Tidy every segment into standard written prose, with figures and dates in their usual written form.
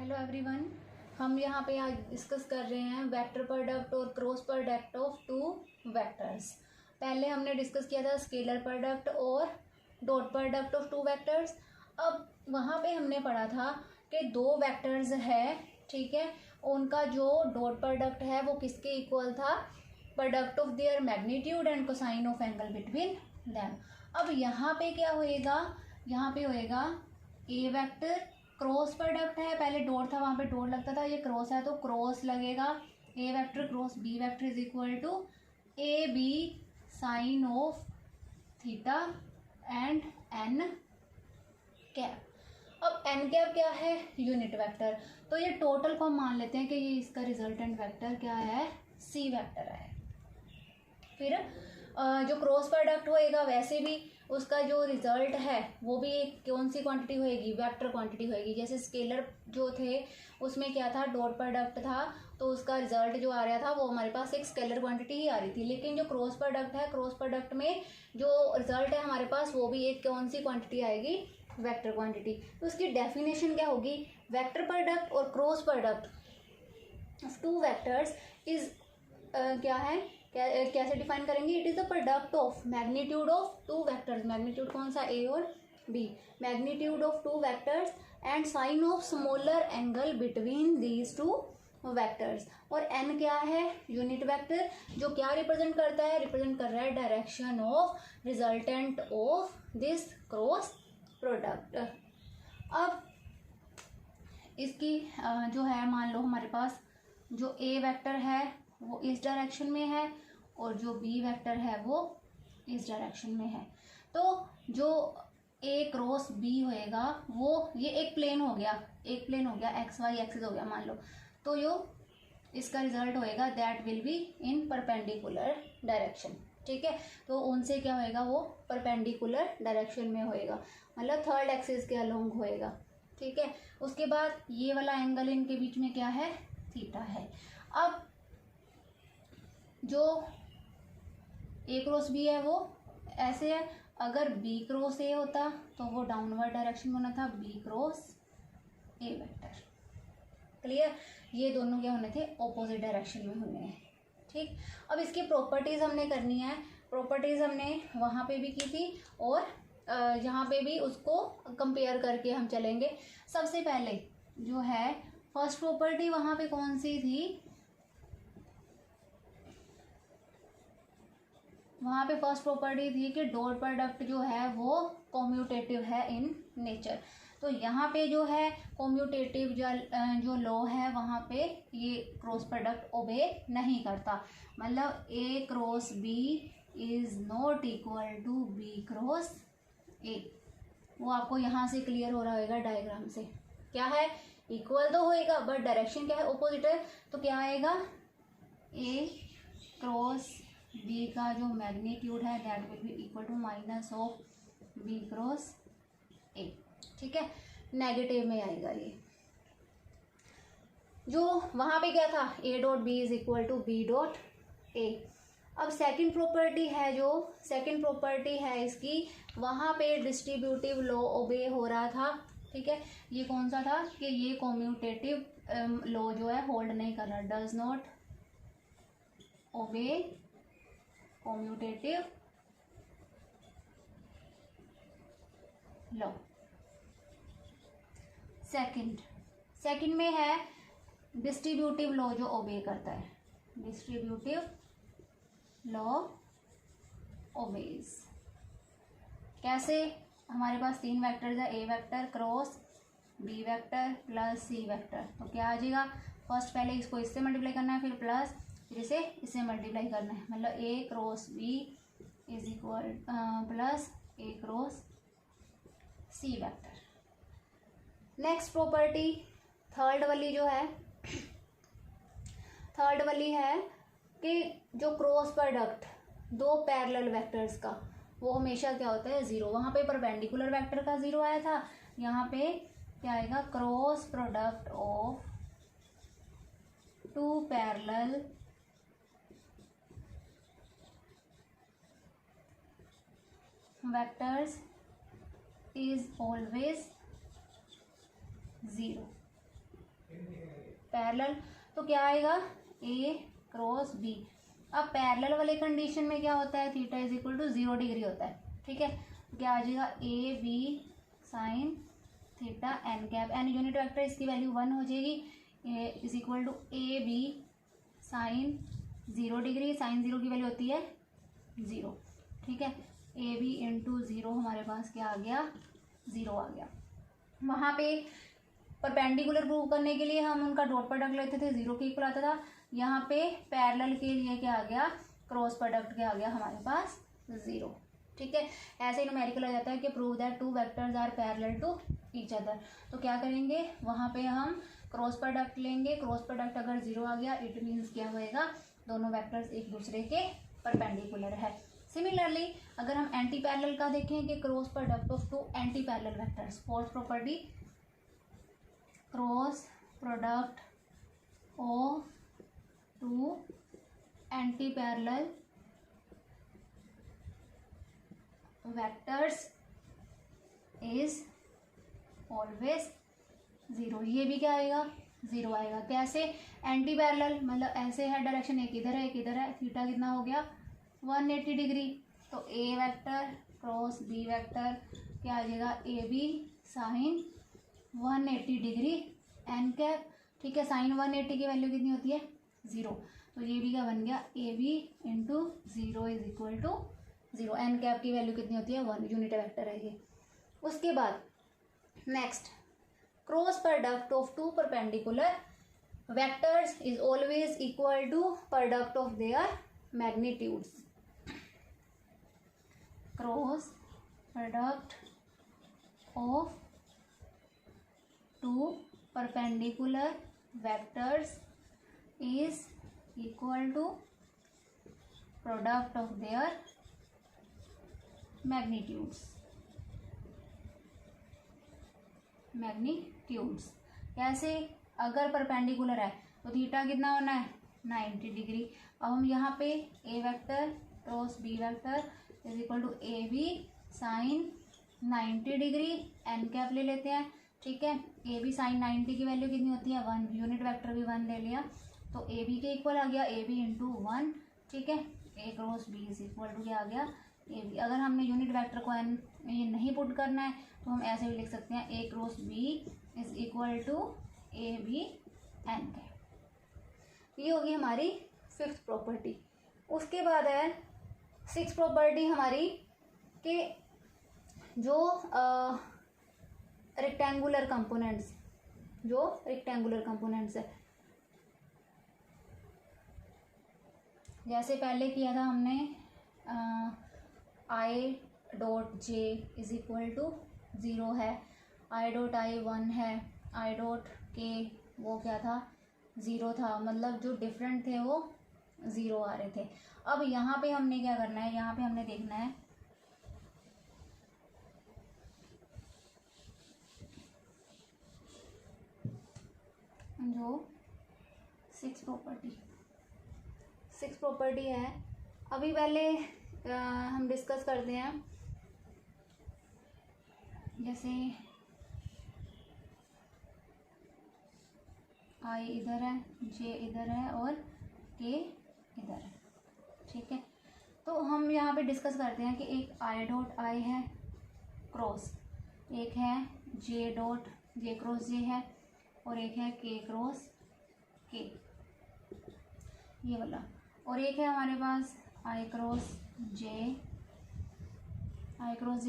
Hello everyone. हम यहाँ पे आज डिस्कस कर रहे हैं वेक्टर प्रोडक्ट और cross product of two vectors. पहले हमने डिस्कस किया था स्केलर प्रोडक्ट और dot product of two vectors. अब वहाँ पे हमने पढ़ा था कि दो वेक्टर्स है, ठीक है, उनका जो डॉट प्रोडक्ट है वो किसके इक्वल था, product of there magnitude and cosine of angle between them. अब यहाँ पे क्या होएगा, यहाँ पे होएगा ए वेक्टर क्रॉस प्रोडक्ट है, पहले डॉट था वहाँ पे डॉट लगता था, ये क्रॉस है तो क्रॉस लगेगा। A vector cross B vector is equal to A B sine of theta and N cap. अब एन कैप क्या है, यूनिट वेक्टर। तो ये टोटल फॉर्म मान लेते हैं कि ये इसका रिजल्टेंट वेक्टर क्या है, सी वेक्टर है। फिर जो क्रॉस प्रोडक्ट होएगा वैसे भी उसका जो रिजल्ट है वो भी एक कौन सी क्वांटिटी होएगी, वेक्टर क्वांटिटी होएगी। जैसे स्केलर जो थे उसमें क्या था, डॉट प्रोडक्ट था, तो उसका रिजल्ट जो आ रहा था वो हमारे पास एक स्केलर क्वांटिटी ही आ रही थी। लेकिन जो क्रॉस प्रोडक्ट है, क्रॉस प्रोडक्ट में जो रिजल्ट है हमारे पास वो भी एक कौन सी क्वांटिटी आएगी, वेक्टर क्वांटिटी। तो उसकी डेफिनेशन क्या होगी, वेक्टर प्रोडक्ट और cross product of two vectors is क्या है, कैसे डिफाइन करेंगे, it is the product of magnitude of two vectors. Magnitude कौन सा, ए और B, magnitude of two vectors and sine of smaller angle between these two vectors. और n क्या है, यूनिट वेक्टर, जो क्या रिप्रेजेंट करता है, रिप्रेजेंट कर रहा है direction of resultant of this cross product. अब इसकी जो है, मान लो हमारे पास जो ए वेक्टर है वो इस डायरेक्शन में है और जो बी वेक्टर है वो इस डायरेक्शन में है। तो जो ए क्रॉस बी होएगा वो ये एक प्लेन हो गया, एक प्लेन हो गया, एक्स वाई एक्सिस हो गया मान लो। तो जो इसका रिजल्ट होएगा that will be in perpendicular direction, ठीक है। तो उनसे क्या होएगा, वो परपेंडिकुलर डायरेक्शन में होएगा, मतलब थर्ड एक्सिस के अलोंग होएगा, ठीक है। उसके बाद ये वाला एंगल इनके बीच में क्या है, थीटा है। अब जो ए क्रॉस बी है वो ऐसे है, अगर बी क्रॉस ए होता तो वो डाउनवर्ड डायरेक्शन में होना था, B cross A vector, clear. ये दोनों क्या होने थे, ऑपोजिट डायरेक्शन में होने हैं, ठीक। अब इसकी प्रॉपर्टीज हमने करनी है, प्रॉपर्टीज हमने वहाँ पे भी की थी और यहाँ पे भी उसको कंपेयर करके हम चलेंगे। सबसे पहले जो है फर्स्ट प्रॉपर्टी वहाँ पे कौन सी थी, वहाँ पे फर्स्ट प्रॉपर्टी थी कि डॉट प्रोडक्ट जो है वो कॉम्यूटेटिव है इन नेचर। तो यहाँ पे जो है कॉम्यूटेटिव जो लॉ है वहाँ पे ये क्रॉस प्रोडक्ट ओबे नहीं करता, मतलब A cross B is not equal to B cross A. वो आपको यहाँ से क्लियर हो रहा होगा डायग्राम से, क्या है, इक्वल तो होएगा बट डायरेक्शन क्या है, ऑपोजिट है। तो क्या आएगा, ए क्रॉस बी का जो मैग्नीट्यूड है that will be equal to minus of B cross A, ठीक है, नेगेटिव में आएगा ये। जो वहाँ पे क्या था, A dot B is equal to B dot A. अब सेकंड प्रॉपर्टी है, जो सेकंड प्रॉपर्टी है इसकी, वहाँ पे डिस्ट्रीब्यूटिव लॉ ओबे हो रहा था, ठीक है। ये कौन सा था कि ये कॉम्यूटेटिव लॉ जो है होल्ड नहीं कर रहा, does not obey commutative law. Second में है डिस्ट्रीब्यूटिव लॉ जो ओबे करता है, डिस्ट्रीब्यूटिव लॉ ओबेज। कैसे, हमारे पास तीन वेक्टर्स है, A vector cross B vector plus C vector. तो क्या आ जाएगा, फर्स्ट पहले इसको इससे मल्टीप्लाई करना है, फिर प्लस, फिर इसे मल्टीप्लाई करना है, मतलब A cross B is equal plus A cross C vector. Next property third वाली जो है, थर्ड वाली है कि जो क्रॉस प्रोडक्ट दो पैरेलल वेक्टर्स का वो हमेशा क्या होता है, जीरो। वहाँ पे परपेंडिकुलर वेक्टर का जीरो आया था, यहाँ पे क्या आएगा, cross product of two parallel vectors is always 0, parallel, तो क्या आएगा ए क्रॉस बी। अब पैरेलल वाले कंडीशन में क्या होता है, theta is equal to 0 degree होता है, ठीक है। तो क्या आ जाएगा A B sine theta n cap, n unit vector, इसकी वैल्यू 1 हो जाएगी, is equal to A B sine 0 degree, sine 0 की वैल्यू होती है 0, ठीक है। ए बी इंटू 0 हमारे पास क्या आ गया, 0 आ गया। वहाँ पे परपेंडिकुलर प्रूव करने के लिए हम उनका डॉट प्रोडक्ट लेते थे, 0 के इक्वल आता था। यहाँ पे पैरेलल के लिए क्या आ गया, क्रॉस प्रोडक्ट क्या आ गया हमारे पास 0, ठीक है। ऐसे ही न्यूमेरिकल आ जाता है कि prove that two vectors are parallel to each other. तो क्या करेंगे, वहाँ पे हम क्रॉस प्रोडक्ट लेंगे, क्रॉस प्रोडक्ट अगर 0 आ गया इट मीन्स क्या होएगा, दोनों वेक्टर्स एक दूसरे के परपेंडिकुलर है। सिमिलरली अगर हम एंटी पैरेलल का देखें कि cross product of two anti parallel vectors, fourth property, cross product of two anti parallel vectors is always 0। ये भी क्या आएगा, 0 आएगा। कैसे, एंटी पैरेलल मतलब ऐसे है डायरेक्शन, एक इधर है एक इधर है, थीटा कितना हो गया 180 डिग्री, तो A vector cross B vector क्या आ जाएगा, A B sine 180 degree N cap, ठीक है। साइन 180 की वैल्यू कितनी होती है 0, तो ये भी क्या बन गया, A B into 0 is equal to 0, n cap की वैल्यू कितनी होती है 1, यूनिट वेक्टर है ये। उसके बाद next, cross product of two perpendicular vectors is always equal to product of their magnitudes. Cross product of two perpendicular vectors is equal to product of their magnitudes. Magnitudes कैसे, अगर perpendicular है तो theta कितना होना है 90 degree. अब हम यहाँ पे A vector cross B vector is equal to A B sine 90 degree N cap ले लेते हैं, ठीक है। ए बी साइन 90 की वैल्यू कितनी होती है 1, यूनिट वेक्टर भी 1 ले लिया, तो ए बी के इक्वल आ गया ए बी इंटू 1, ठीक है। A cross B is equal to क्या आ गया ए बी। अगर हमने यूनिट वेक्टर को एन ये नहीं पुट करना है तो हम ऐसे भी लिख सकते हैं, A cross B is equal to A B N cap. ये होगी हमारी 5th प्रॉपर्टी। उसके बाद है 6th प्रॉपर्टी हमारी कि जो रेक्टेंगुलर कंपोनेंट्स, जो रेक्टेंगुलर कंपोनेंट्स है, जैसे पहले किया था हमने i dot j is equal to 0 है, आई डॉट आई 1 है, आई डॉट के वो क्या था 0 था, मतलब जो डिफरेंट थे वो 0 आ रहे थे। अब यहाँ पे हमने क्या करना है, यहाँ पे हमने देखना है जो 6th प्रॉपर्टी है। अभी पहले हम डिस्कस करते हैं, जैसे आई इधर है, जे इधर है और के इधर है, ठीक है। तो हम यहाँ पे डिस्कस करते हैं कि एक आई डॉट आई है क्रॉस, एक है जे डॉट जे क्रॉस जे है, और एक है के क्रॉस के, ये वाला, और एक है हमारे पास आई क्रॉस जे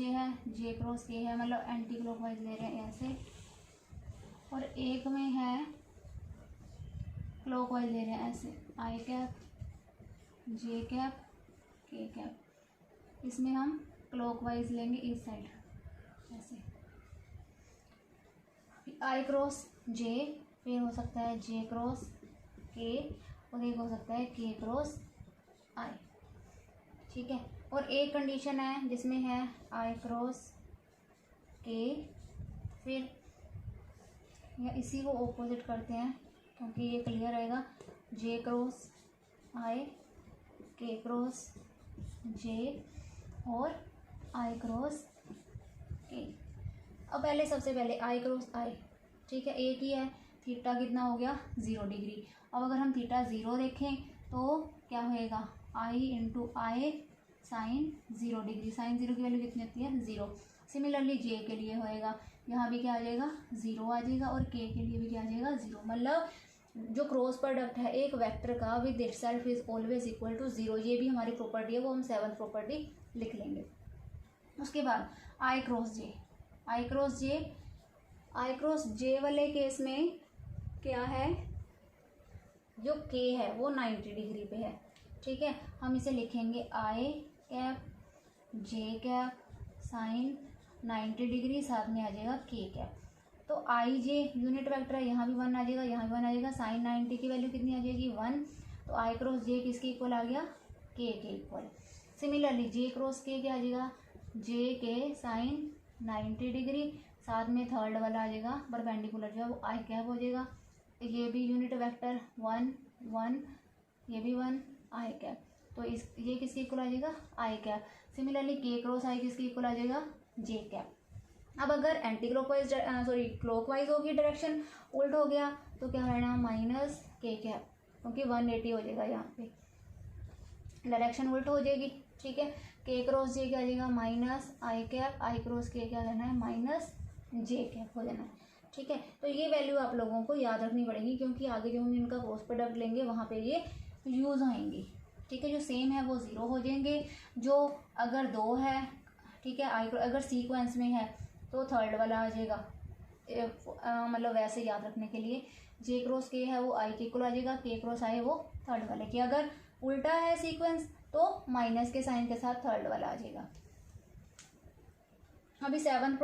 है, जे क्रॉस के है, मतलब एंटी क्लॉकवाइज ले रहे हैं ऐसे, और एक में है क्लॉकवाइज ले रहे हैं ऐसे, आई कैप जे कैप के कैप। इसमें हम क्लॉकवाइज लेंगे इस साइड ऐसे, आई क्रॉस जे, फिर हो सकता है जे क्रॉस के, और एक हो सकता है के क्रॉस आई, ठीक है। और एक कंडीशन है जिसमें है आई क्रॉस के, फिर या इसी को ऑपोजिट करते हैं क्योंकि ये क्लियर रहेगा, जे क्रॉस आई, के क्रॉस जे और आई क्रॉस के। अब पहले सबसे पहले आई क्रॉस आई, ठीक है, एक ही है, थीटा कितना हो गया 0 डिग्री। अब अगर हम थीटा 0 देखें तो क्या होएगा आई इंटू आई साइन 0 डिग्री। साइन 0 की वैल्यू कितनी होती है 0। सिमिलरली जे के लिए होएगा, यहाँ भी क्या आ जाएगा 0 आ जाएगा और के लिए भी क्या आ जाएगा 0। मतलब जो क्रॉस प्रोडक्ट है एक वेक्टर का with itself is always equal to 0, ये भी हमारी प्रॉपर्टी है, वो हम 7th प्रॉपर्टी लिख लेंगे। उसके बाद आई क्रॉस जे, आई क्रॉस जे, आई क्रॉस जे वाले केस में क्या है, जो के है वो 90 डिग्री पे है, ठीक है। हम इसे लिखेंगे आई कैप जे कैप साइन 90 डिग्री, साथ में आ जाएगा के कैप। तो आई जे यूनिट वेक्टर है, यहाँ भी 1 आ जाएगा, यहाँ भी 1 आ जाएगा। साइन 90 की वैल्यू कितनी आ जाएगी 1। तो आई क्रॉस जे किसके इक्वल आ गया के इक्वल। सिमिलरली जे क्रॉस के क्या आ जाएगा जे के साइन 90 डिग्री, साथ में थर्ड वाला आ जाएगा परपेंडिकुलर जो है वो आई कैप हो जाएगा। ये भी यूनिट वेक्टर 1 1, ये भी 1 आई कैप, तो इस ये किसके इक्वल आ जाएगा आई कैप। सिमिलरली के क्रॉस आई किसके इक्वल आ जाएगा जे कैप। अब अगर एंटी क्लॉकवाइज क्लॉकवाइज होगी डायरेक्शन, उल्ट हो गया तो क्या रहना माइनस के कैप, क्योंकि 180 हो जाएगा, यहाँ पे डायरेक्शन उल्ट हो जाएगी, ठीक है। के क्रॉस जे क्या आ जाएगा माइनस आई कैप, आई क्रॉस के क्या रहना है माइनस जे कैप हो जाना है, ठीक है। तो ये वैल्यू आप लोगों को याद रखनी पड़ेगी, क्योंकि आगे जो हम इनका क्रॉस प्रोडक्ट लेंगे वहाँ पे ये यूज़ होंगी, ठीक है। जो सेम है वो 0 हो जाएंगे, जो अगर 2 है, ठीक है, आई अगर सीक्वेंस में है तो थर्ड वाला आ जाएगा। मतलब वैसे याद रखने के लिए जे क्रॉस के है वो आई के इक्वल आ जाएगा, के क्रॉस आई वो थर्ड वाले की। अगर उल्टा है सीक्वेंस तो माइनस के साइन के साथ थर्ड वाला आ जाएगा। अभी 7th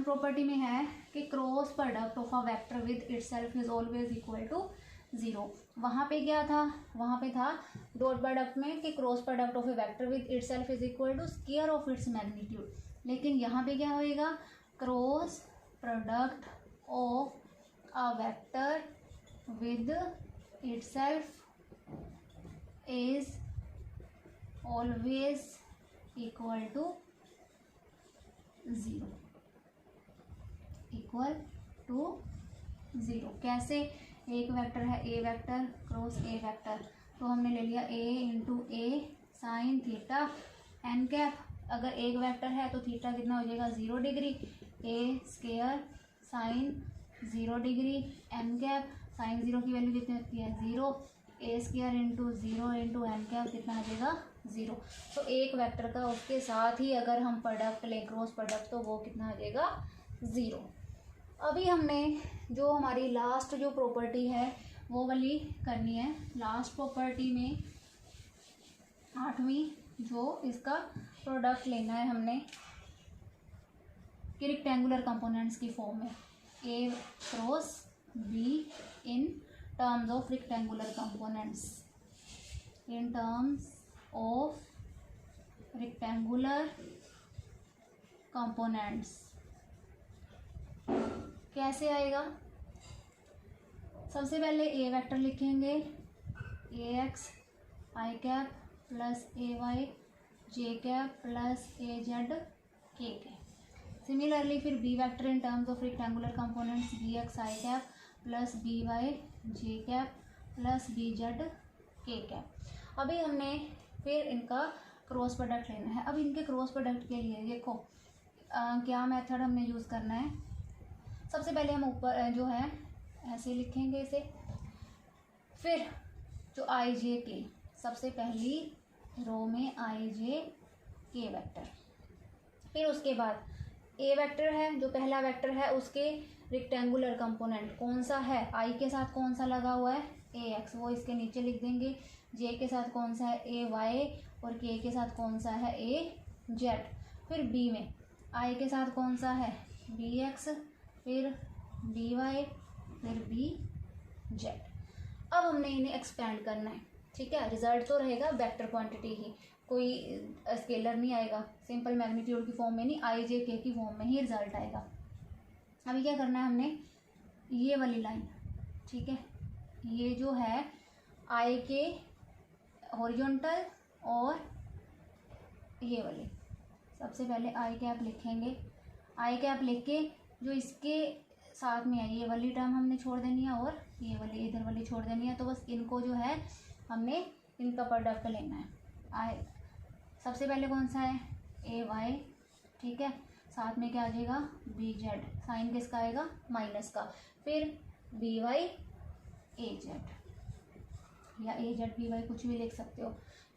प्रॉपर्टी में है कि cross product of a vector with itself is always equal to 0। वहाँ पे क्या था, वहाँ पे था डॉट प्रोडक्ट में कि cross product of A vector with itself is equal to square of its magnitude. लेकिन यहाँ पे क्या होएगा cross product of a vector with itself is always equal to 0, equal to 0। कैसे, एक वेक्टर है A vector cross A vector, तो हमने ले लिया A into A sine theta n cap. अगर एक वेक्टर है तो थीटा कितना हो जाएगा 0 degree, A square sine 0 degree N cap, sine 0 की वैल्यू कितनी होती है 0, A square into 0 into N cap कितना आ जाएगा 0। तो एक वेक्टर का उसके साथ ही अगर हम प्रोडक्ट लें क्रॉस प्रोडक्ट तो वो कितना आ जाएगा 0। अभी हमने जो हमारी लास्ट जो प्रॉपर्टी है वो वाली करनी है। लास्ट प्रॉपर्टी में 8वीं जो इसका प्रोडक्ट लेना है हमने कि रेक्टेंगुलर कंपोनेंट्स की फॉर्म में A cross B in terms of rectangular components, in terms of rectangular components. कैसे आएगा, सबसे पहले ए वेक्टर लिखेंगे A X I cap plus A Y J cap plus A Z K cap. Similarly फिर B vector in terms of rectangular components B X I cap plus B Y J cap plus B Z K cap. अभी हमने फिर इनका cross product लेना है। अब इनके cross product के लिए देखो क्या मेथड हमने यूज़ करना है। सबसे पहले हम ऊपर जो है ऐसे लिखेंगे इसे, फिर जो आई जे के सबसे पहली रो में आई जे के वेक्टर, फिर उसके बाद ए वेक्टर है जो पहला वेक्टर है उसके रेक्टेंगुलर कंपोनेंट कौन सा है, आई के साथ कौन सा लगा हुआ है ए एक्स, वो इसके नीचे लिख देंगे। जे के साथ कौन सा है ए वाई और के साथ कौन सा है ए जेड। फिर बी में आई के साथ कौन सा है बी एक्स, फिर बी वाई, फिर बी जेड। अब हमने इन्हें एक्सपेंड करना है, ठीक है। रिजल्ट तो रहेगा वेक्टर क्वांटिटी ही, कोई स्केलर नहीं आएगा, सिंपल मैग्नीट्यूड की फॉर्म में नहीं, आई जे के की फॉर्म में ही रिजल्ट आएगा। अभी क्या करना है हमने, ये वाली लाइन, ठीक है, ये जो है आई के हॉरिजॉन्टल और ये वाली, सबसे पहले आई कैप लिखेंगे। आई कैप लिख के जो इसके साथ में है ये वाली टर्म हमने छोड़ देनी है और ये वाली इधर वाली छोड़ देनी है। तो बस इनको जो है हमने इनका प्रोडक्ट लेना है। आए सबसे पहले कौन सा है, ए वाई, ठीक है, साथ में क्या आ जाएगा, बी जेड, साइन किसका आएगा, माइनस का, फिर बी वाई ए जेड, या ए जेड बी वाई कुछ भी लिख सकते हो।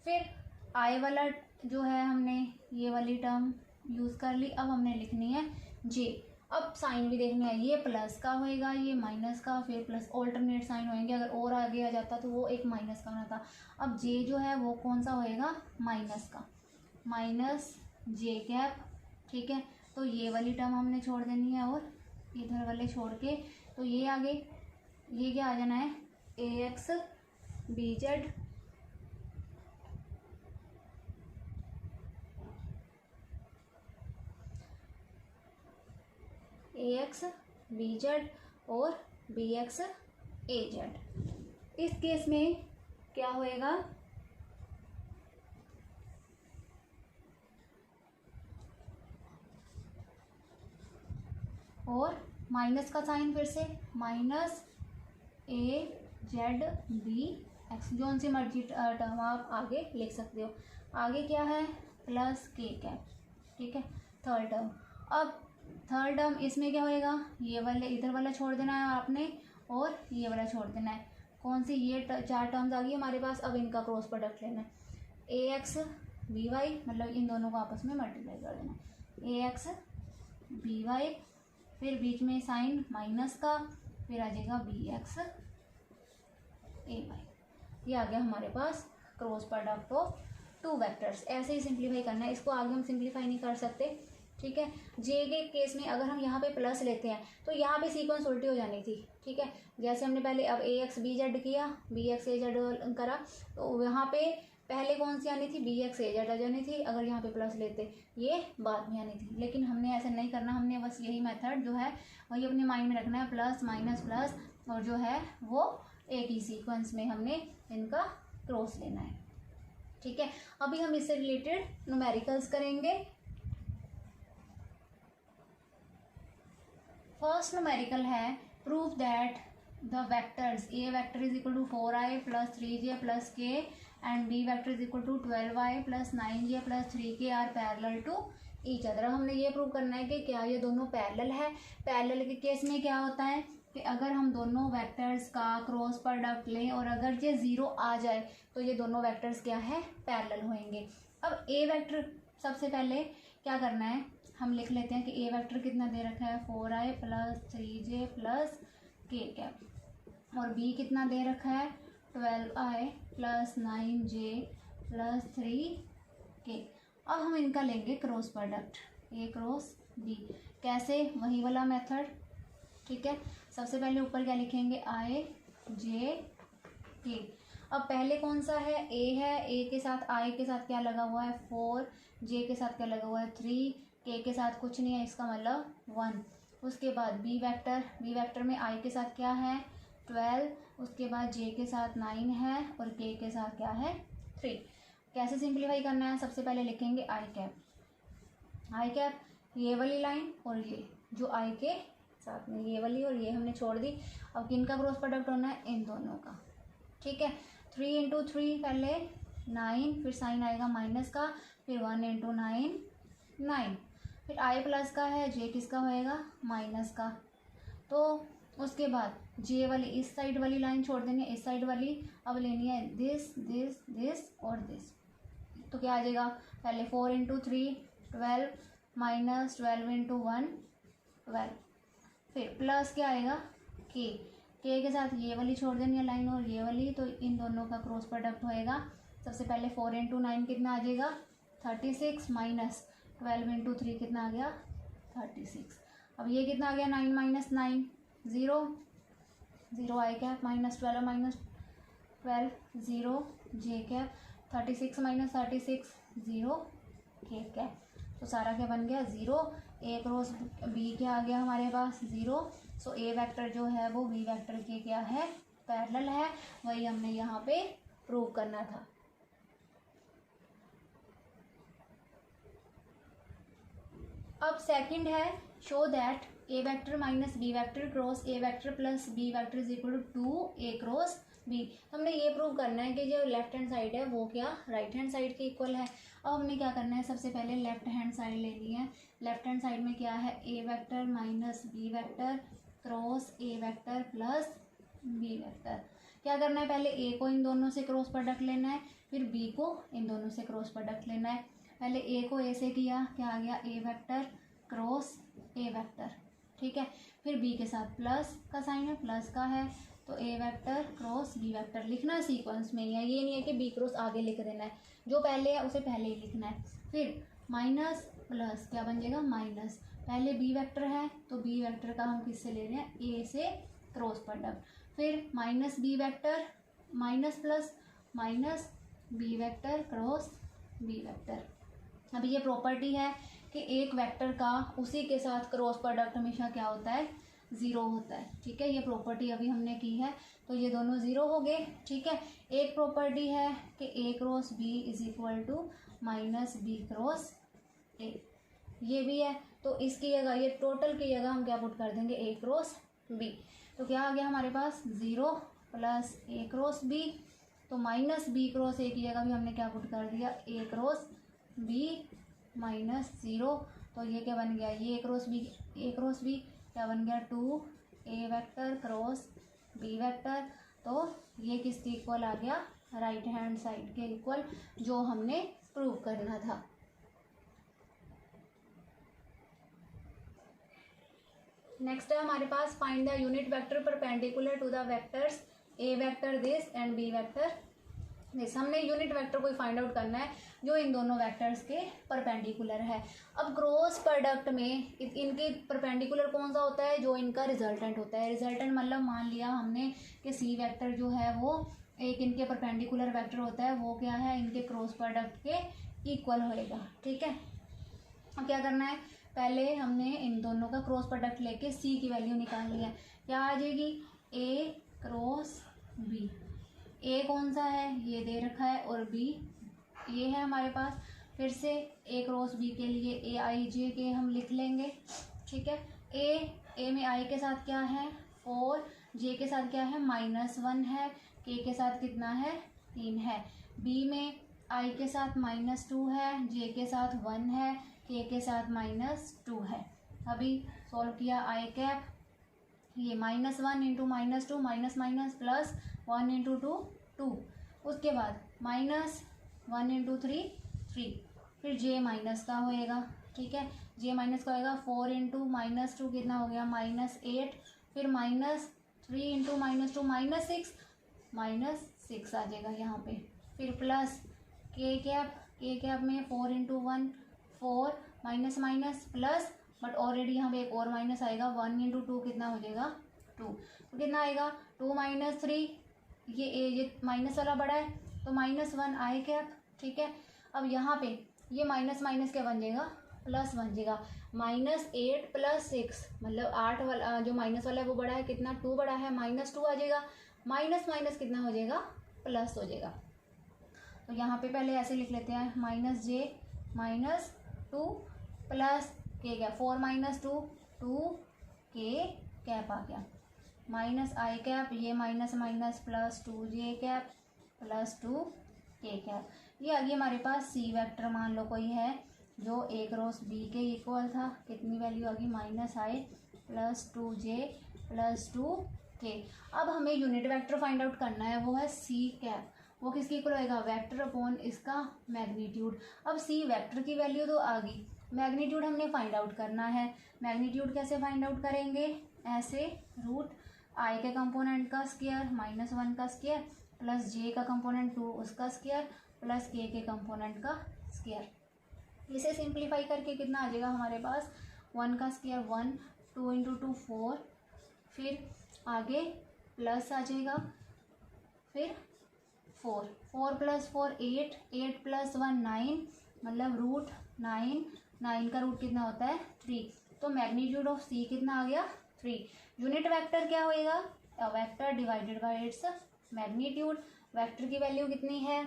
फिर आई वाला जो है हमने ये वाली टर्म यूज़ कर ली, अब हमने लिखनी है जे। अब साइन भी देखना है, ये प्लस का होएगा, ये माइनस का, फिर प्लस ऑल्टरनेट साइन होएंगे, अगर और आगे आ जाता तो वो एक माइनस का होना था। अब जे जो है वो कौन सा होएगा, माइनस का, माइनस जे कैप, ठीक है। तो ये वाली टर्म हमने छोड़ देनी है और इधर वाले छोड़ के तो ये आगे ये क्या आ जाना है, ए एक्स बी जेड, ए एक्स बी जेड और बी एक्स ए जेड। इस केस में क्या होएगा, और माइनस का साइन फिर से, माइनस ए जेड बी एक्स, जो उनसे मर्जी टर्म आप आगे लिख सकते हो। आगे क्या है, प्लस के कैप, ठीक है, थर्ड टर्म। अब थर्ड टर्म इसमें क्या होएगा, ये वाले इधर वाला छोड़ देना है आपने और ये वाला छोड़ देना है। कौन सी, ये चार टर्म्स आ गई हमारे पास। अब इनका क्रॉस प्रोडक्ट लेना है, ए एक्स बी वाई, मतलब इन दोनों को आपस में मल्टीप्लाई कर देना, ए एक्स बी वाई, फिर बीच में साइन माइनस का, फिर आ जाएगा बी एक्स ए वाई। ये आ गया हमारे पास cross product of two vectors. ऐसे ही सिंप्लीफाई करना है, इसको आगे हम सिंप्लीफाई नहीं कर सकते, ठीक है। जे के केस में अगर हम यहाँ पे प्लस लेते हैं तो यहाँ पे सीक्वेंस उल्टी हो जानी थी, ठीक है। जैसे हमने पहले अब ए एक्स बी जेड किया, बी एक्स ए जेड करा, तो यहाँ पे पहले कौन सी आनी थी, बी एक्स ए जेड आ जानी थी। अगर यहाँ पे प्लस लेते ये बाद में आनी थी, लेकिन हमने ऐसा नहीं करना। हमने बस यही मेथड जो है वही अपने माइंड में रखना है, प्लस माइनस प्लस, और जो है वो एक ही सीक्वेंस में हमने इनका क्रॉस लेना है, ठीक है। अभी हम इससे रिलेटेड न्यूमेरिकल्स करेंगे। फर्स्ट न्यूमेरिकल है, prove that the vectors A vector is equal to 4i plus 3j plus k and B vector is equal to 12i plus 9j plus 3k are parallel to each other. हमने ये prove करना है कि क्या ये दोनों parallel है। Parallel के केस में क्या होता है कि अगर हम दोनों वेक्टर्स का क्रॉस प्रोडक्ट लें और अगर ये ज़ीरो आ जाए तो ये दोनों वेक्टर्स क्या है, पैरेलल होंगे। अब ए वेक्टर सबसे पहले क्या करना है, हम लिख लेते हैं कि ए वेक्टर कितना दे रखा है, 4i plus 3j plus k cap, और बी कितना दे रखा है, 12i plus 9j plus 3k। अब हम इनका लेंगे cross product, A cross B. कैसे, वही वाला मेथड, ठीक है। सबसे पहले ऊपर क्या लिखेंगे, i j k। अब पहले कौन सा है, a है, a के साथ i के साथ क्या लगा हुआ है, 4, j के साथ क्या लगा हुआ है, 3, k के साथ कुछ नहीं है, इसका मतलब 1। उसके बाद b वेक्टर में i के साथ क्या है, 12, उसके बाद j के साथ 9 है और k के साथ क्या है, 3। कैसे सिंप्लीफाई करना है, सबसे पहले लिखेंगे आई कैप, ये वाली लाइन और ये जो i के साथ में ये वाली, और ये हमने छोड़ दी। अब किन का क्रॉस प्रोडक्ट होना है, इन दोनों का, ठीक है। 3 इंटू 3 पहले 9, फिर साइन आएगा माइनस का, फिर 1 इंटू 9 9, फिर i प्लस का है, j किसका होएगा, माइनस का। तो उसके बाद j वाली इस साइड वाली लाइन छोड़ देनी है, इस साइड वाली अब लेनी है दिस दिस दिस और दिस। तो क्या आ जाएगा, पहले 4 इंटू 3 12 माइनस 12 इंटू 1 12, फिर प्लस क्या आएगा, k के साथ ये वाली छोड़ देनी है लाइन और ये वाली, तो इन दोनों का क्रॉस प्रोडक्ट होएगा। सबसे पहले 4 इंटू 9 कितना आ जाएगा, 36, माइनस 12 इंटू 3 कितना आ गया, 36। अब ये कितना आ गया, 9 माइनस 9 0 0 आई कैप, माइनस 12 0 जे कैप, 36 माइनस 36 0 के कैप। तो सारा क्या बन गया, 0। ए क्रॉस बी क्या आ गया हमारे पास, 0। सो ए वेक्टर जो है वो बी वेक्टर के क्या है, पैरेलल है। वही हमने यहाँ पे प्रूव करना था। अब सेकंड है, show that A vector minus B vector cross A vector plus B vector is equal to 2 A cross B. हमने ये प्रूव करना है कि जो लेफ्ट हैंड साइड है वो क्या राइट हैंड साइड के इक्वल है। अब हमने क्या करना है, सबसे पहले लेफ्ट हैंड साइड लेनी है। लेफ्ट हैंड साइड में क्या है, A vector minus B vector cross A vector plus B vector. क्या करना है, पहले ए को इन दोनों से क्रॉस प्रोडक्ट लेना है, फिर बी को इन दोनों से क्रॉस प्रोडक्ट लेना है। पहले ए को ए से किया, क्या आ गया, ए वेक्टर क्रॉस ए वेक्टर, ठीक है। फिर बी के साथ प्लस का साइन है, प्लस का है, तो A vector cross B vector लिखना है सीक्वेंस में, या ये नहीं है कि बी क्रॉस आगे लिख देना है, जो पहले है उसे पहले ही लिखना है। फिर माइनस प्लस क्या बन जाएगा, माइनस। पहले बी वेक्टर है तो बी वेक्टर का हम किससे ले रहे हैं, ए से क्रॉस प्रोडक्ट। फिर minus B vector minus plus minus B vector cross B vector. अब ये प्रॉपर्टी है कि एक वेक्टर का उसी के साथ क्रॉस प्रोडक्ट हमेशा क्या होता है, ज़ीरो होता है, ठीक है। ये प्रॉपर्टी अभी हमने की है, तो ये दोनों ज़ीरो हो गए, ठीक है। एक प्रॉपर्टी है कि A cross B is equal to minus B cross A, ये भी है। तो इसकी जगह, ये टोटल की जगह हम क्या पुट कर देंगे, ए क्रॉस बी। तो क्या आ गया हमारे पास, 0 प्लस ए क्रॉस बी, तो माइनस बी क्रॉस ए की जगह भी हमने क्या पुट कर दिया, ए क्रॉस बी माइनस 0। तो ये क्या बन गया, ये ए क्रॉस बी क्या बन गया, 2 A vector cross B vector. तो ये किसके इक्वल आ गया, राइट हैंड साइड के इक्वल, जो हमने प्रूव करना था। नेक्स्ट है हमारे पास find the unit vector perpendicular to the vectors A vector this and B vector this. हमने यूनिट वेक्टर को फाइंड आउट करना है जो इन दोनों वेक्टर्स के परपेंडिकुलर है। अब क्रॉस प्रोडक्ट में इनके परपेंडिकुलर कौन सा होता है, जो इनका रिजल्टेंट होता है। रिजल्टेंट मतलब मान लिया हमने कि सी वेक्टर जो है वो एक इनके परपेंडिकुलर वेक्टर होता है, वो क्या है, इनके क्रॉस प्रोडक्ट के इक्वल होएगा, ठीक है। अब क्या करना है, पहले हमने इन दोनों का क्रॉस प्रोडक्ट लेके सी की वैल्यू निकालनी है। क्या आ जाएगी, ए क्रॉस बी। ए कौन सा है, ये दे रखा है, और बी ये है हमारे पास। फिर से ए क्रॉस बी के लिए ए आई जे के हम लिख लेंगे, ठीक है। ए में आई के साथ क्या है, 4, जे के साथ क्या है, -1 है, के साथ कितना है, 3 है। बी में आई के साथ -2 है, जे के साथ 1 है, के साथ -2 है। अभी सॉल्व किया, आई कैप ये -1 into -2 minus minus plus 1 into 2, उसके बाद -1 इंटू 3, फिर जे माइनस का होएगा, ठीक है। जे माइनस का होएगा 4 इंटू -2 कितना हो गया, -8, फिर -3 इंटू -2 -6 आ जाएगा यहाँ पे। फिर प्लस के कैप में 4 into 1 4 minus minus plus, but already यहाँ पे एक और माइनस आएगा, 1 इंटू 2 कितना हो जाएगा, 2। तो कितना आएगा, 2 - 3, ये माइनस वाला बड़ा है, तो -1 आई कैप, ठीक है। अब यहाँ पे ये माइनस माइनस क्या बन जाएगा, प्लस बन जाएगा। -8 प्लस 6 मतलब 8 वाला जो माइनस वाला है वो बड़ा है, कितना, 2 बड़ा है, -2 आ जाएगा, माइनस माइनस कितना हो जाएगा, प्लस हो जाएगा। तो यहाँ पे पहले ऐसे लिख लेते हैं, -j -2 प्लस के क्या, 4 - 2 के कैप आ गया, माइनस आई कैप, ये minus minus plus 2j cap plus 2 के कैप। ये आ गई हमारे पास सी वेक्टर, मान लो कोई है जो ए क्रॉस बी के इक्वल था, कितनी वैल्यू आ गई, -i plus 2j plus 2k। अब हमें यूनिट वेक्टर फाइंड आउट करना है, वो है सी कैप, वो किसकी इक्वल होएगा, वेक्टर अपॉन इसका मैग्नीट्यूड। अब सी वेक्टर की वैल्यू तो आ गई, मैग्नीट्यूड हमने फाइंड आउट करना है। मैग्नीट्यूड कैसे फाइंड आउट करेंगे, ऐसे √i के कंपोनेंट का स्क्वायर -1 का स्क्वायर प्लस j का कंपोनेंट 2 उसका स्क्वायर प्लस k के कंपोनेंट का स्क्वायर। इसे सिंप्लीफाई करके कितना आ जाएगा हमारे पास, 1 का स्क्वायर 1, 2 इंटू 2 4, फिर आगे प्लस आ जाएगा, फिर 4 प्लस 4 8, 8 प्लस 1 9, मतलब √9 का रूट कितना होता है, 3। तो मैग्नीट्यूड ऑफ सी कितना आ गया, 3। यूनिट वेक्टर क्या होएगा, vector divided by its magnitude. Vector की वैल्यू कितनी है,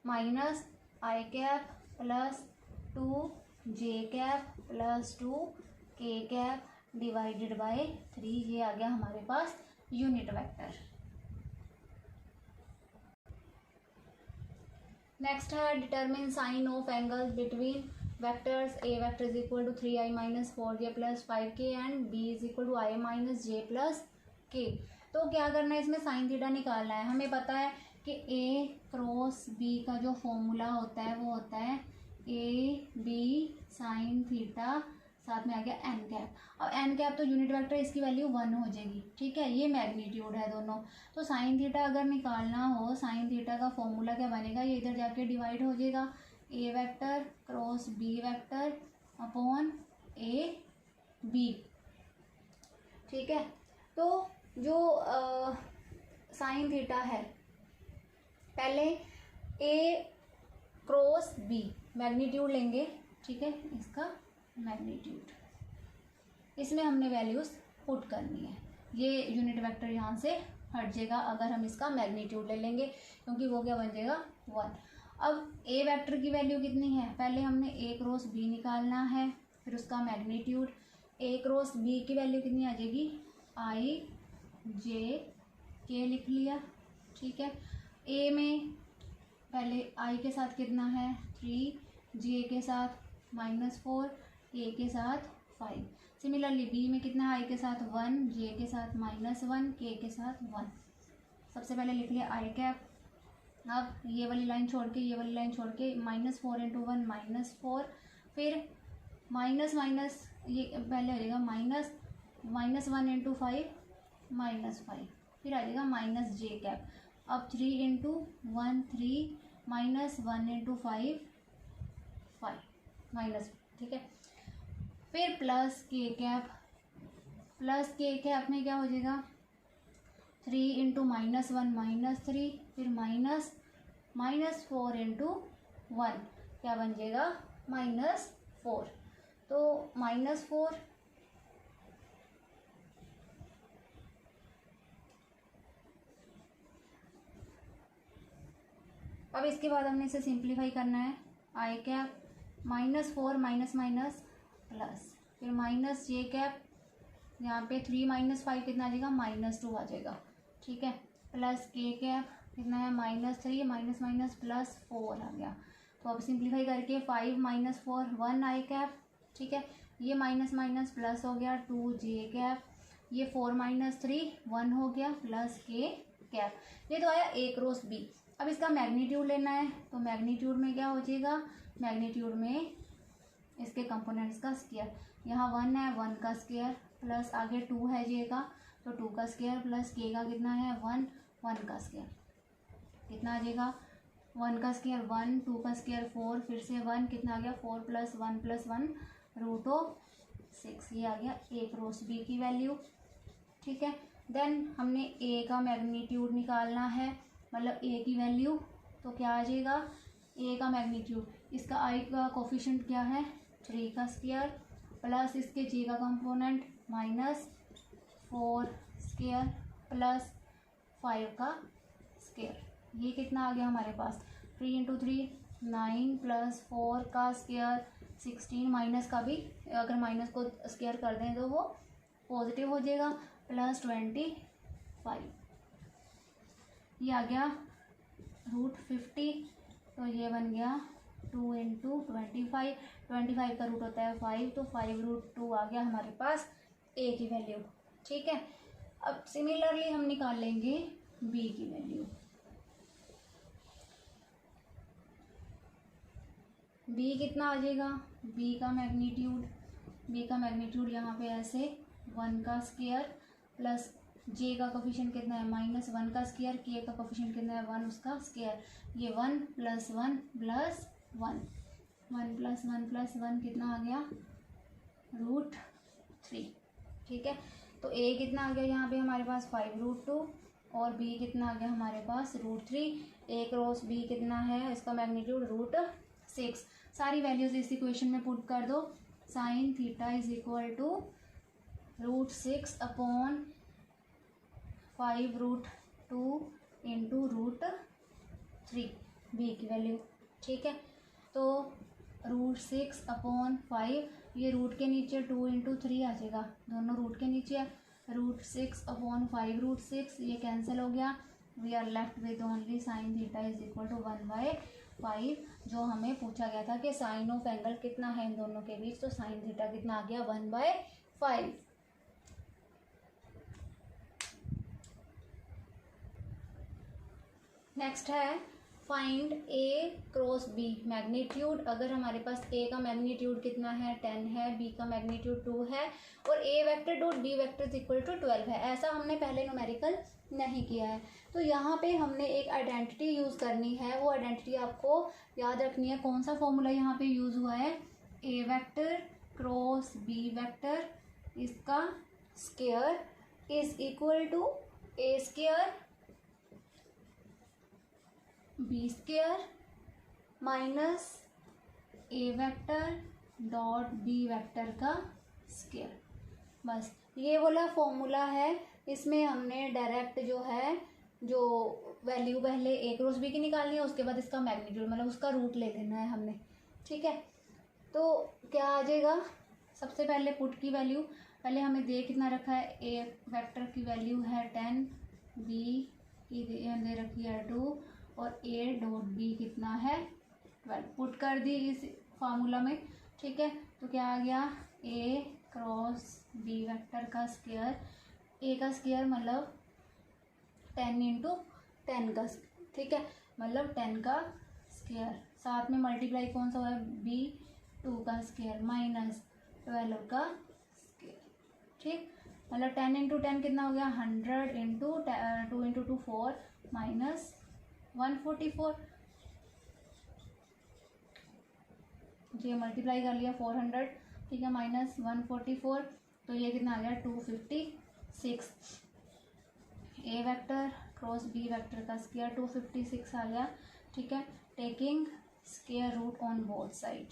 -i cap plus 2j cap plus 2 के कैप डिवाइडेड बाय 3, ये आ गया हमारे पास यूनिट वेक्टर। नेक्स्ट है determine sine of angles between vectors A vector is equal to 3i minus 4j plus 5k and b is equal to i minus j plus k। तो क्या करना है, इसमें साइन थीटा निकालना है। हमें पता है कि a क्रॉस b का जो फॉर्मूला होता है वो होता है ए बी साइन थीटा, साथ में आ गया एन कैप। अब एन कैप तो यूनिट वेक्टर, इसकी वैल्यू 1 हो जाएगी, ठीक है। ये मैग्नीट्यूड है दोनों। तो साइन थीटा अगर निकालना हो, साइन थीटा का फॉर्मूला क्या बनेगा, ये इधर जाके डिवाइड हो जाएगा, A vector cross B vector upon A B, ठीक है। तो जो साइन थीटा है, पहले ए क्रॉस बी मैग्नीट्यूड लेंगे, ठीक है, इसका मैग्नीट्यूड, इसमें हमने वैल्यूज पुट करनी है। ये यूनिट वेक्टर यहाँ से हट जाएगा अगर हम इसका मैग्नीट्यूड ले लेंगे, क्योंकि वो क्या बन जाएगा 1। अब ए वेक्टर की वैल्यू कितनी है, पहले हमने ए क्रॉस बी निकालना है, फिर उसका मैग्नीट्यूड। ए क्रॉस बी की वैल्यू कितनी आ जाएगी, आई जे के लिख लिया, ठीक है। ए में पहले आई के साथ कितना है 3, जे के साथ -4, के के साथ 5। सिमिलरली बी में कितना है, आई के साथ 1, जे के साथ -1, के के साथ 1। सबसे पहले लिख लिया आई कैप। अब ये वाली लाइन छोड़ के, ये वाली लाइन छोड़ के -4 × 1 -4, फिर माइनस माइनस, ये पहले हो जाएगा -1 × 5 -5, फिर आ जाएगा माइनस जे कैप। अब 3 × 1 3, -1 × 5 5 माइनस, ठीक है। फिर प्लस के कैप, प्लस के कैप में क्या हो जाएगा 3 × -1 -3, फिर -4 × 1 क्या बन जाएगा -4। तो -4 अब इसके बाद हमने इसे सिंप्लीफाई करना है। आई कैप -4 माइनस माइनस प्लस, फिर माइनस जे कैप, यहाँ पे 3 - 5 कितना आ जाएगा -2 आ जाएगा, ठीक है। प्लस के कैप कितना है -3 माइनस माइनस प्लस 4 आ गया। तो अब सिंप्लीफाई करके 5 - 4 1 आई कैप, ठीक है। ये माइनस माइनस प्लस हो गया 2 जे कैप, ये 4 - 3 1 हो गया प्लस के कैप। ये तो आया ए क्रॉस बी। अब इसका मैग्नीट्यूड लेना है, तो मैग्नीट्यूड में क्या हो जाएगा, मैग्नीट्यूड में इसके कंपोनेंट्स का स्क्वायर। यहाँ 1 है 1 का स्क्वायर, प्लस आगे 2 है जे का, तो 2 का स्क्वायर, प्लस के का कितना है 1 1 का स्क्वायर, कितना आ जाएगा 1 का स्क्वायर 1, 2 का स्क्वायर 4, फिर से 1, कितना आ गया 4 + 1 + 1 √6। ये आ गया ए क्रॉस बी की वैल्यू, ठीक है। देन हमने ए का मैग्नीट्यूड निकालना है, मतलब ए की वैल्यू, तो क्या आ जाएगा ए का मैग्नीट्यूड, इसका आई का कोफिशिएंट क्या है 3 का स्क्वायर, प्लस इसके जे का कंपोनेंट -4 स्क्वायर प्लस 5 का स्क्वायर। ये कितना आ गया हमारे पास 3 × 3 9 प्लस 4 का स्क्वायर 16, माइनस का भी अगर माइनस को स्क्वायर कर दें तो वो पॉजिटिव हो जाएगा, प्लस 25। ये आ गया √50, तो ये बन गया 2 × 25, 25 का रूट होता है 5, तो 5√2 आ गया हमारे पास ए की वैल्यू, ठीक है। अब सिमिलरली हम निकाल लेंगे बी की वैल्यू। बी कितना आ जाएगा, बी का मैग्नीट्यूड यहाँ पे ऐसे 1 का स्क्वायर, प्लस जे का कोफिशिएंट कितना है -1 का स्क्वायर, के का कोफिशिएंट कितना है 1 उसका स्क्वायर, ये 1 + 1 + 1 1 + 1 + 1 कितना आ गया √3, ठीक है। तो ए कितना आ गया यहाँ पे हमारे पास 5√2 और बी कितना आ गया हमारे पास √3। ए क्रॉस बी कितना है, इसका मैग्नीट्यूड √6। सारी वैल्यूज इस इक्वेशन में पुट कर दो। Sine theta is equal to √6 upon 5√2 into √3 B की वैल्यू, ठीक है। तो √6 अपॉन 5 ये रूट के नीचे 2 × 3 आ जाएगा, दोनों रूट के नीचे है, √6/5√6 ये कैंसिल हो गया। We are left with only sin theta is equal to 1/5, जो हमें पूछा गया था कि साइन ऑफ एंगल कितना है इन दोनों के बीच, तो sin थीटा कितना आ गया 1/5। नेक्स्ट है find A cross B magnitude. अगर हमारे पास A का मैग्नीट्यूड कितना है 10 है, B का मैग्नीट्यूड 2 है और A vector dot B vector is equal to 12 है, ऐसा हमने पहले न्यूमेरिकल नहीं किया है। तो यहाँ पे हमने एक आइडेंटिटी यूज़ करनी है, वो आइडेंटिटी आपको याद रखनी है। कौन सा फॉर्मूला यहाँ पे यूज़ हुआ है, A vector cross B vector, इसका square is equal to A square B square minus A vector dot B vector का स्क्वायर। बस ये वाला फॉर्मूला है। इसमें हमने डायरेक्ट जो है, जो वैल्यू पहले ए क्रॉस बी की निकालनी है, उसके बाद इसका मैग्नीट्यूड मतलब उसका रूट ले लेना है हमने, ठीक है। तो क्या आ जाएगा, सबसे पहले पुट की वैल्यू, पहले हमें दे कितना रखा है, ए वेक्टर की वैल्यू है 10, बी की दे रखी है 2 और ए डॉट बी कितना है 12, पुट कर दी इस फार्मूला में, ठीक है। तो क्या आ गया, ए क्रॉस बी वेक्टर का स्क्वायर, ए का स्क्वायर मतलब 10 × 10 का, ठीक है, मतलब 10 का स्क्वायर, साथ में मल्टीप्लाई कौन सा हुआ है, बी 2 का स्क्वायर माइनस 12 का स्क्वायर, ठीक, मतलब 10 × 10 कितना हो गया, 100 × 2 × 2 4 माइनस 144, ये मल्टीप्लाई कर लिया 400, ठीक है, माइनस 144, तो ये कितना आ गया 256। A vector cross B vector का स्क्वायर 256 आ गया, ठीक है। Taking square root on both side,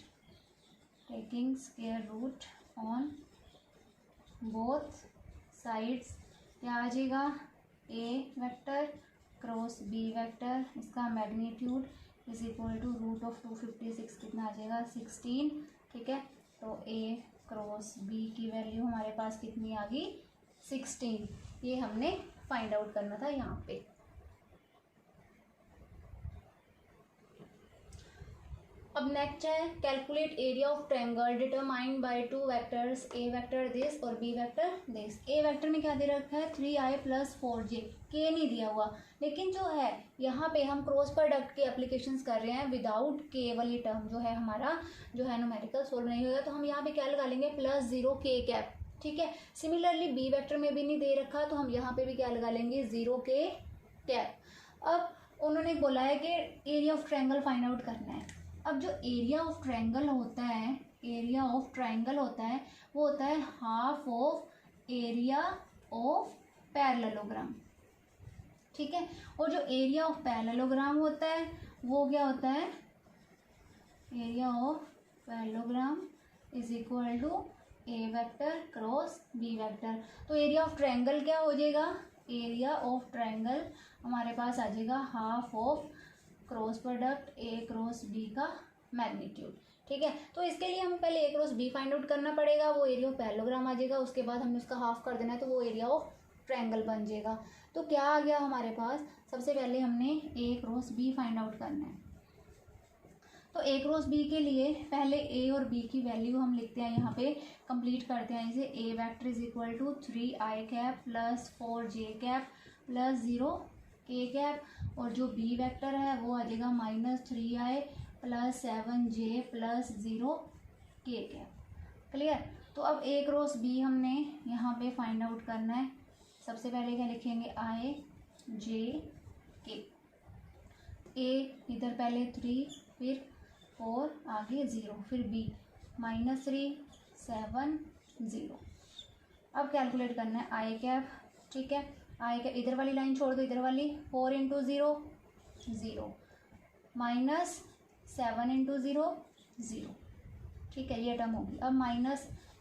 taking square root on both sides, क्या आ जाएगा, A vector cross B vector, इसका मैग्नीट्यूड इज इक्वल टू √256 कितना आ जाएगा 16, ठीक है। तो ए क्रॉस बी की वैल्यू हमारे पास कितनी आ गई 16, ये हमने फाइंड आउट करना था यहाँ पे। अब नेक्स्ट है calculate area of triangle determined by two vectors, A vector this और B vector this. A vector में क्या दे रखा है 3i + 4j, के नहीं दिया हुआ, लेकिन जो है यहाँ पे हम क्रॉस प्रोडक्ट के एप्लीकेशंस कर रहे हैं विदाउट के वाली टर्म जो है हमारा जो है न्यूमेरिकल सोल्व नहीं होगा, तो हम यहाँ पे क्या लगा लेंगे +0 k कैप, ठीक है। सिमिलरली बी वेक्टर में भी नहीं दे रखा, तो हम यहाँ पे भी क्या लगा लेंगे 0 k कैप। अब उन्होंने बोला है कि area of triangle find out करना है। अब जो एरिया ऑफ ट्रायंगल होता है, एरिया ऑफ ट्रायंगल होता है वो होता है half of area of parallelogram, ठीक है। और जो एरिया ऑफ पैरेललोग्राम होता है वो क्या होता है, area of parallelogram is equal to A vector cross B vector. तो एरिया ऑफ ट्रायंगल क्या हो जाएगा, एरिया ऑफ ट्रायंगल हमारे पास आ जाएगा half of cross product A cross B का मैग्नीट्यूड, ठीक है। तो इसके लिए हमें पहले A cross B find out करना पड़ेगा, वो एरिया ऑफ पैरेललोग्राम आ जाएगा, उसके बाद हमें उसका हाफ कर देना है तो वो एरिया ऑफ ट्रायंगल बन जाएगा। तो क्या आ गया हमारे पास, सबसे पहले हमने ए क्रॉस बी फाइंड आउट करना है। तो ए क्रॉस बी के लिए पहले ए और बी की वैल्यू हम लिखते हैं, यहाँ पे कंप्लीट करते हैं इसे। A vector is equal to 3i cap + 4j cap + 0 k cap, और जो बी वेक्टर है वो आ जाएगा -3i + 7j + 0 k cap. Clear. तो अब ए क्रॉस बी हमने यहाँ पे फाइंड आउट करना है। सबसे पहले क्या लिखेंगे, i j k, ए इधर पहले 3 फिर 4 आगे 0 फिर बी -3 7 0। अब कैलकुलेट करना है आई कैप, ठीक है। आई कैप इधर वाली लाइन छोड़ दो, इधर वाली 4 × 0 0 -7 × 0 0, ठीक है, ये टर्म होगी। अब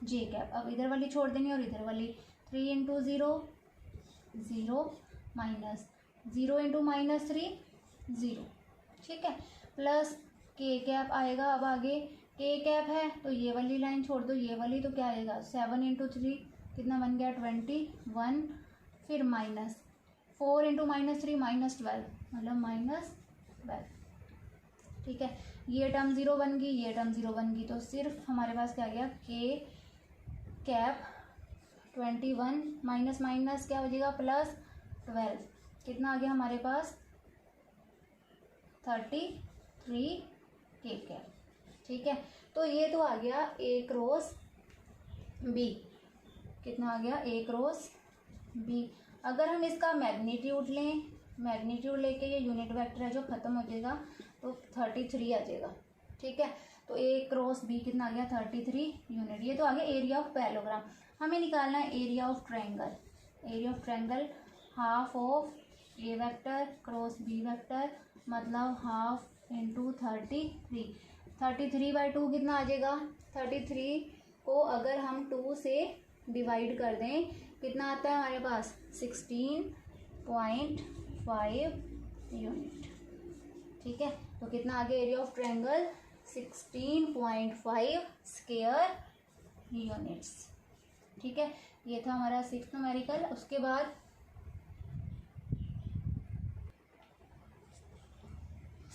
-j कैप, अब इधर वाली छोड़ देनी और इधर वाली 3 × 0 0 -0 × -3 0, ठीक है, प्लस k कैप आएगा। अब आगे के कैप है तो ये वाली लाइन छोड़ दो, ये वाली, तो क्या आएगा 7 इंटू 3 कितना बन गया 21, फिर माइनस 4 इंटू -3 -12 मतलब -12। ठीक है, ये टर्म 0 बन गई, ये टर्म 0 बन गई, तो सिर्फ हमारे पास क्या आ गया के कैप 21 माइनस माइनस क्या हो जाएगा +12, कितना आ गया हमारे पास 33 के कैप। ठीक है, तो ये तो आ गया ए क्रॉस बी, कितना आ गया ए क्रॉस बी। अगर हम इसका मैग्नीट्यूड लें, मैग्नीट्यूड लेके ये यूनिट वेक्टर है जो ख़त्म हो जाएगा तो 33 आ जाएगा। ठीक है, तो ए क्रॉस बी कितना आ गया 33 यूनिट। ये तो आ गया एरिया ऑफ पैरेललोग्राम। हमें निकालना है area of triangle. Area of triangle half of A vector cross B vector मतलब हाफ इंटू 33। 33/2 कितना आ जाएगा, 33 को अगर हम 2 से डिवाइड कर दें कितना आता है हमारे पास 16.5 यूनिट। ठीक है, तो कितना आ गया area of triangle 16.5 square units. ठीक है, ये था हमारा 6th न्यूमेरिकल। उसके बाद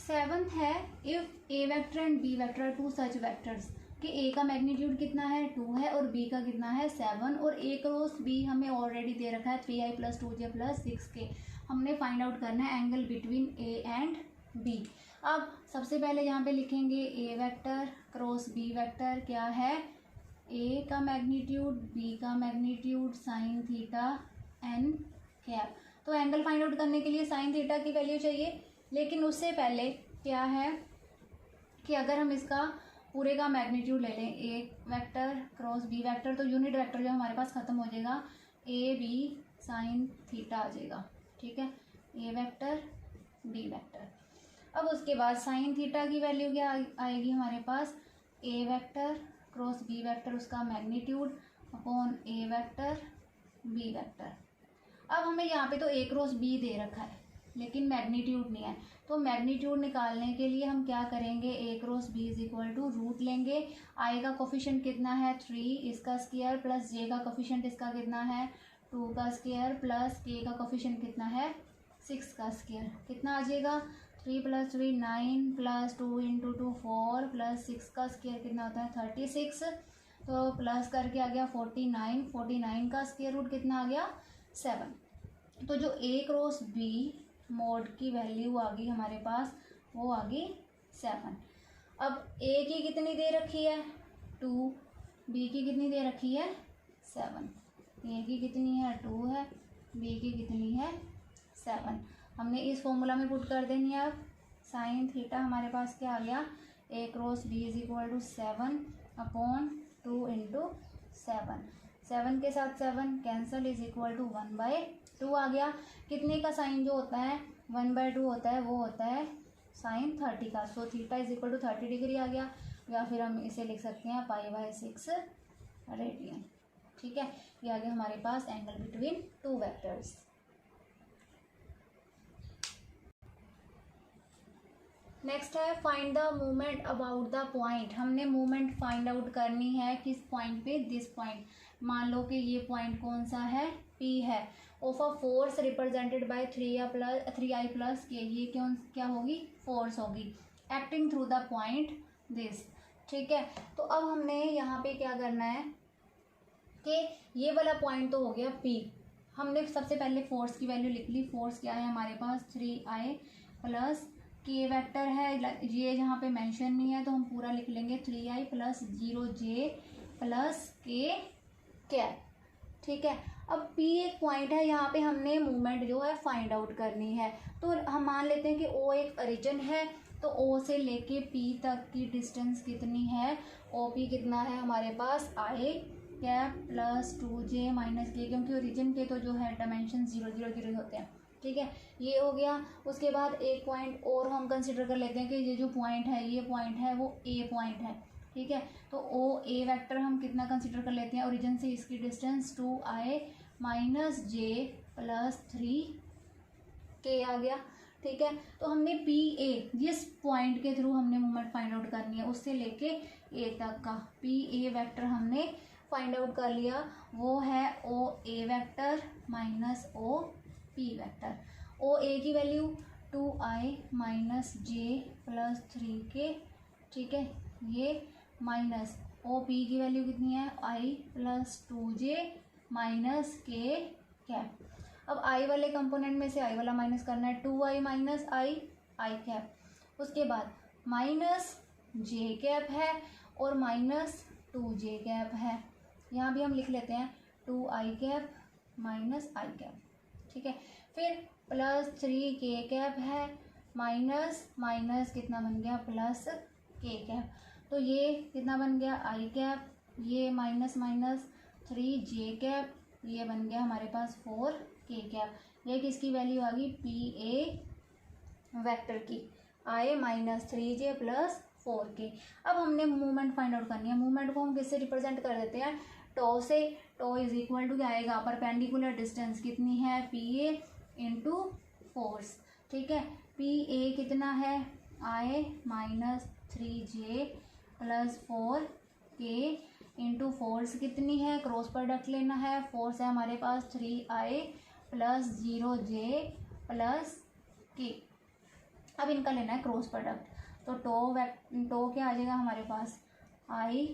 7th है if A vector and B vector are two such vectors कि ए का मैग्नीट्यूड कितना है 2 है और बी का कितना है 7 और ए क्रॉस बी हमें ऑलरेडी दे रखा है 3i + 2j + 6k। हमने फाइंड आउट करना है angle between A and B. अब सबसे पहले यहाँ पे लिखेंगे A vector cross B vector क्या है, ए का मैग्नीट्यूड बी का magnitude sine theta n cap. तो एंगल फाइंड आउट करने के लिए साइन थीटा की वैल्यू चाहिए, लेकिन उससे पहले क्या है कि अगर हम इसका पूरे का मैग्नीट्यूड ले लें ए वेक्टर क्रॉस बी वेक्टर तो यूनिट वेक्टर जो हमारे पास ख़त्म हो जाएगा ए बी साइन थीटा आ जाएगा। ठीक है, ए वेक्टर बी वेक्टर। अब उसके बाद साइन थीटा की वैल्यू क्या आएगी हमारे पास, ए वेक्टर क्रॉस बी वेक्टर उसका मैग्नीट्यूड अपॉन ए वेक्टर बी वेक्टर। अब हमें यहाँ पे तो ए क्रॉस बी दे रखा है लेकिन मैग्नीट्यूड नहीं है, तो मैग्नीट्यूड निकालने के लिए हम क्या करेंगे ए क्रॉस बी = रूट लेंगे। आई का कोफिशिएंट कितना है 3 इसका स्क्वायर प्लस जे का कोफिशिएंट इसका कितना है 2 का स्क्वायर प्लस के का कोफिशिएंट कितना है 6 का स्क्वायर। कितना आ जाएगा 3 + 3 9 + 2 × 2 4 + 6 का स्क्वायर कितना होता है 36। तो प्लस करके आ गया 49, 49 का स्क्वायर रूट कितना आ गया 7। तो जो ए क्रॉस बी मोड की वैल्यू आ गई हमारे पास वो आ गई 7। अब ए की कितनी दे रखी है 2, बी की कितनी दे रखी है 7। ए की कितनी है 2 है, बी की कितनी है 7। हमने इस फॉर्मूला में पुट कर देनी है। अब साइन थीटा हमारे पास क्या आ गया ए क्रॉस बी = 7 अपॉन 2 × 7। 7 के साथ 7 कैंसल = 1/2 आ गया। कितने का साइन जो होता है 1/2 होता है वो होता है साइन 30 का। सो थीटा = 30 डिग्री आ गया, या फिर हम इसे लिख सकते हैं π/6 रेडियन। ठीक है, ये आ गया हमारे पास angle between two vectors. Next है find the movement about the point. हमने मूवमेंट फाइंड आउट करनी है किस पॉइंट पे, दिस पॉइंट। मान लो कि ये पॉइंट कौन सा है P है, of a force represented by 3i + k। ये क्या होगी फोर्स होगी acting through the point this. ठीक है, तो अब हमने यहाँ पे क्या करना है कि ये वाला पॉइंट तो हो गया P। हमने सबसे पहले फोर्स की वैल्यू लिख ली। फोर्स क्या है हमारे पास 3i + k वेक्टर है, ये जहाँ पे मेंशन नहीं है तो हम पूरा लिख लेंगे 3i + 0j + k कैप। ठीक है, अब P एक पॉइंट है, यहाँ पे हमने मूवमेंट जो है फाइंड आउट करनी है। तो हम मान लेते हैं कि O एक ओरिजिन है, तो O से लेके P तक की डिस्टेंस कितनी है, OP कितना है हमारे पास i कैप + 2j - k, क्योंकि ओरिजिन के तो जो है डायमेंशन 0 0 0 होते हैं। ठीक है, ये हो गया। उसके बाद एक पॉइंट और हम कंसिडर कर लेते हैं कि ये जो पॉइंट है ये पॉइंट है वो A पॉइंट है। ठीक है, तो OA वेक्टर हम कितना कंसिडर कर लेते हैं, ओरिजिन से इसकी डिस्टेंस 2i - j + 3k आ गया। ठीक है। तो हमने पी ए, जिस पॉइंट के थ्रू हमने मूवमेंट फाइंड आउट करनी है उससे लेके ए तक का पी ए वेक्टर हमने फाइंड आउट कर लिया। वो है O A vector minus O P vector. O A की वैल्यू 2i माइनस जे प्लस 3k, ठीक है, ये माइनस ओ पी की वैल्यू कितनी है i प्लस 2j माइनस के कैप। अब i वाले कंपोनेंट में से i वाला माइनस करना है, 2i माइनस i कैप। उसके बाद माइनस जे कैप है और माइनस 2j कैप है। यहाँ भी हम लिख लेते हैं 2i cap minus i cap, ठीक है। फिर प्लस 3k कैप है, माइनस माइनस कितना बन गया प्लस k कैप। तो ये कितना बन गया i कैप, ये माइनस माइनस 3j कैप, ये बन गया हमारे पास 4k कैप। ये किसकी वैल्यू आ गई पी ए वेक्टर की, i minus 3j plus 4k। अब हमने मूवमेंट फाइंड आउट करनी है। मूवमेंट को हम किससे रिप्रेजेंट कर देते हैं, टो से। टो इज इक्वल टू क्या आएगा, परपेंडिकुलर डिस्टेंस कितनी है पी ए इंटू फोर्स, ठीक है। पी ए कितना है i minus 3j plus 4k into force कितनी है, क्रॉस प्रोडक्ट लेना है, फोर्स है हमारे पास 3i plus 0j plus k। अब इनका लेना है क्रॉस प्रोडक्ट। तो टो क्या आ जाएगा हमारे पास i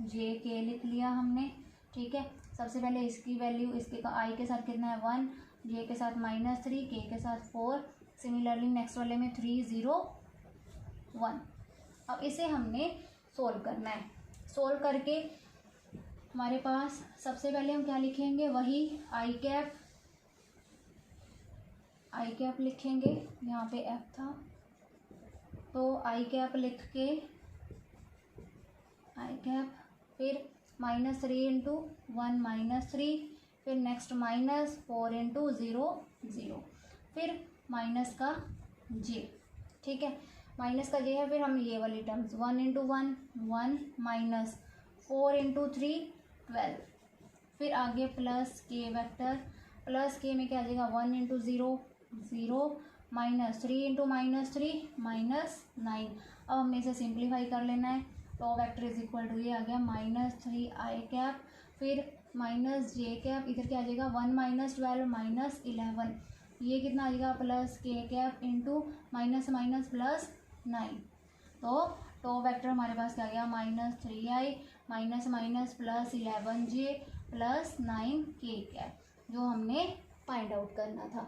j k लिख लिया हमने, ठीक है। सबसे पहले इसकी वैल्यू, इसके i के साथ कितना है 1, j के साथ माइनस 3, k के साथ 4, सिमिलरली नेक्स्ट वाले में 3 0 1। अब इसे हमने सोल्व करना है। सोल्व करके हमारे पास सबसे पहले हम क्या लिखेंगे, वही i कैप लिखेंगे, यहाँ पे f था तो i कैप लिख के i कैप, फिर माइनस 3 इंटू 1 माइनस 3, फिर नेक्स्ट माइनस 4 इंटू 0 0, फिर माइनस का j, ठीक है, माइनस का j है। फिर हम ये वाली टर्म्स 1 इंटू 1 1 माइनस 4 इंटू 3 12, फिर आगे plus k vector, plus k में क्या आ जाएगा 1 into 0 0 minus 3 into minus 3 minus 9। अब हमने इसे सिंप्लीफाई कर लेना है। तो वेक्टर इज इक्वल टू ये आ गया माइनस 3i कैप, फिर माइनस j कैप, इधर क्या आ जाएगा 1 माइनस 12 माइनस 11, ये कितना आ जाएगा plus k cap into minus minus plus 9। तो वेक्टर हमारे पास क्या आ गया minus 3i minus minus plus 11j plus 9k cap, जो हमने फाइंड आउट करना था।